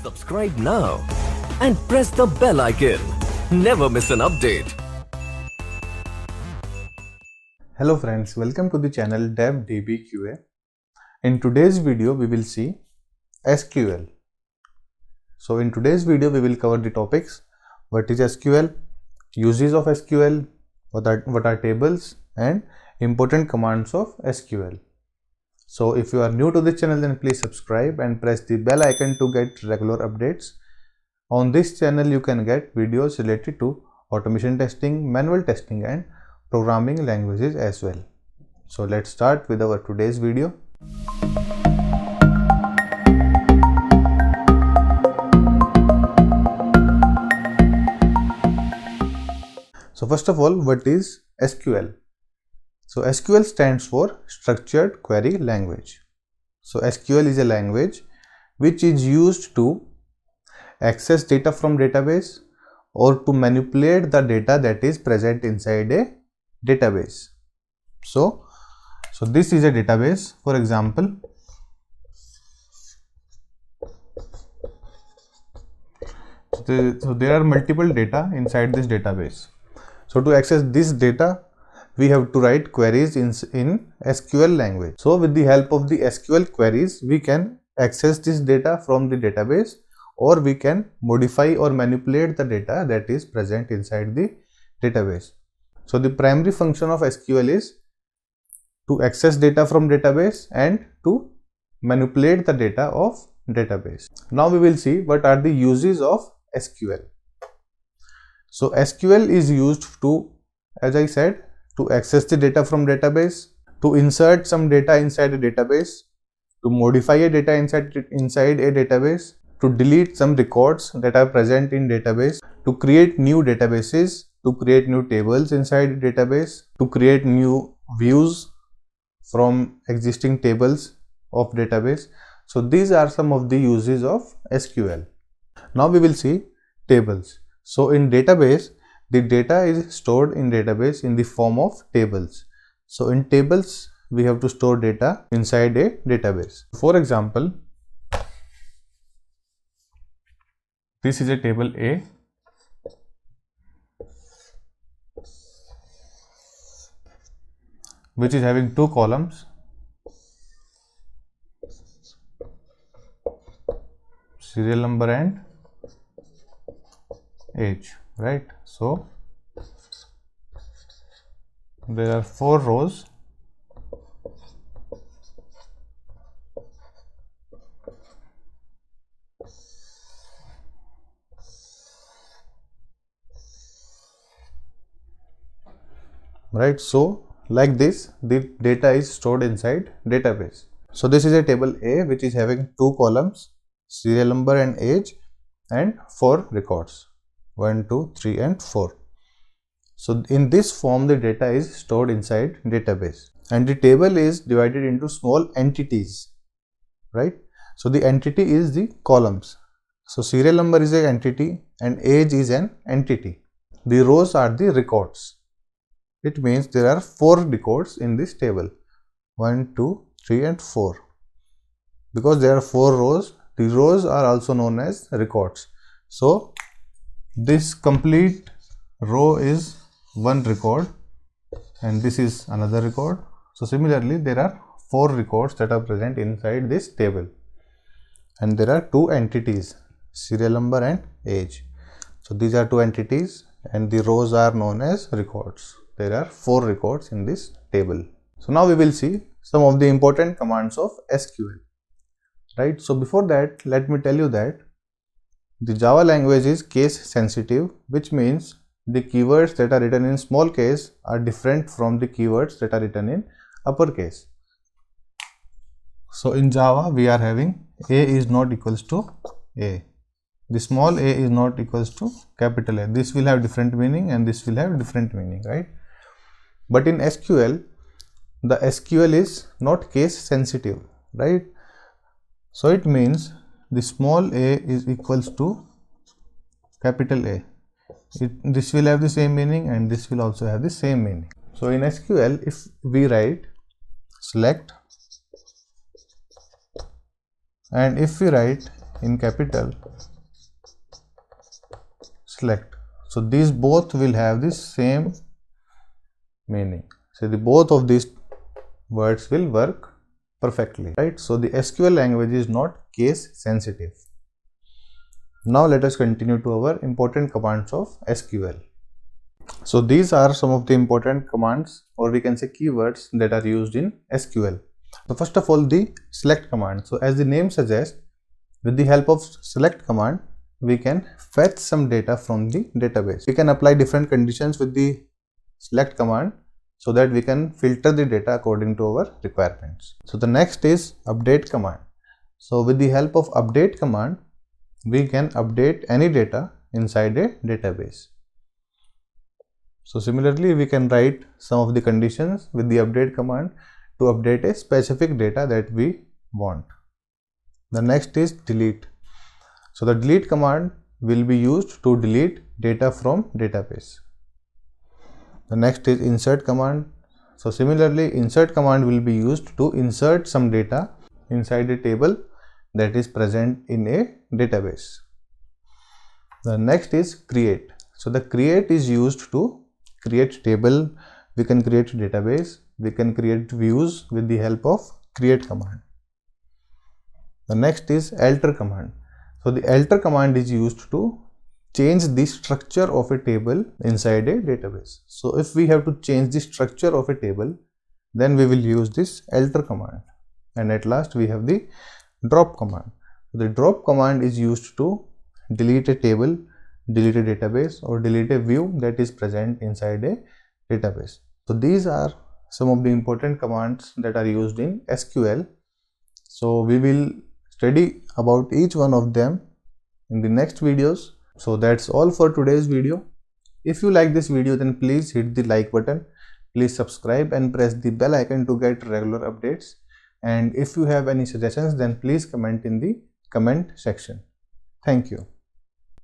Subscribe now and press the bell icon. Never miss an update. Hello friends, welcome to the channel DevDBQA. In today's video we will see SQL. So in today's video we will cover the topics: what is SQL, uses of SQL, what are tables, and important commands of SQL. So if you are new to the channel, then please subscribe and press the bell icon to get regular updates. On this channel you can get videos related to automation testing, manual testing and programming languages as well. So let's start with our today's video. So first of all, what is SQL? So SQL stands for Structured Query Language. So SQL is a language which is used to access data from database or to manipulate the data that is present inside a database. So this is a database. For example, so there are multiple data inside this database. So to access this data, we have to write queries in SQL language. So with the help of the SQL queries, we can access this data from the database, or we can modify or manipulate the data that is present inside the database. So the primary function of SQL is to access data from database and to manipulate the data of database. Now we will see what are the uses of SQL. So SQL is used to, as I said, to access the data from database, to insert some data inside a database, to modify a data inside a database, to delete some records that are present in database, to create new databases, to create new tables inside a database, to create new views from existing tables of database. So these are some of the uses of SQL. Now we will see tables. So in database, the data is stored in database in the form of tables. So in tables, we have to store data inside a database. For example, this is a table A. Which is having two columns, serial number and age, right? So there are 4 rows, right? So like this, the data is stored inside database. So this is a table A which is having 2 columns, serial number and age, and 4 records, 1, 2, 3 and 4. So in this form the data is stored inside database, and the table is divided into small entities, right? So the entity is the columns. So serial number is an entity and age is an entity. The rows are the records. It means there are 4 records in this table, 1, 2, 3 and 4. Because there are 4 rows, the rows are also known as records. So this complete row is 1 record and this is another record. So similarly, there are 4 records that are present inside this table, and there are 2 entities, serial number and age. So these are 2 entities and the rows are known as records. There are 4 records in this table. So now we will see some of the important commands of SQL, right? So before that, let me tell you that the Java language is case sensitive, which means the keywords that are written in small case are different from the keywords that are written in uppercase. So in Java we are having A is not equals to A. The small a is not equals to capital A. This will have different meaning and this will have different meaning, right? But in SQL, the SQL is not case sensitive, right? So it means the small a is equals to capital A. This will have the same meaning and this will also have the same meaning. So in SQL, if we write select and if we write in capital select. So these both will have the same meaning. So the both of these words will work perfectly, right? So the SQL language is not case sensitive. Now let us continue to our important commands of SQL. So these are some of the important commands, or we can say keywords, that are used in SQL. So first of all, the select command. So as the name suggests, with the help of select command, we can fetch some data from the database. We can apply different conditions with the select command so that we can filter the data according to our requirements. So the next is update command. So with the help of update command, we can update any data inside a database. So similarly, we can write some of the conditions with the update command to update a specific data that we want. The next is delete. So the delete command will be used to delete data from database. The next is insert command. So similarly, insert command will be used to insert some data inside a table that is present in a database. The next is create. So the create is used to create table, we can create database, we can create views with the help of create command. The next is alter command. So the alter command is used to change the structure of a table inside a database. So if we have to change the structure of a table, then we will use this alter command. And at last we have the drop command. The drop command is used to delete a table, delete a database, or delete a view that is present inside a database. So these are some of the important commands that are used in SQL. So we will study about each one of them in the next videos. So that's all for today's video. If you like this video, then please hit the like button. Please subscribe and press the bell icon to get regular updates. And if you have any suggestions, then please comment in the comment section. Thank you.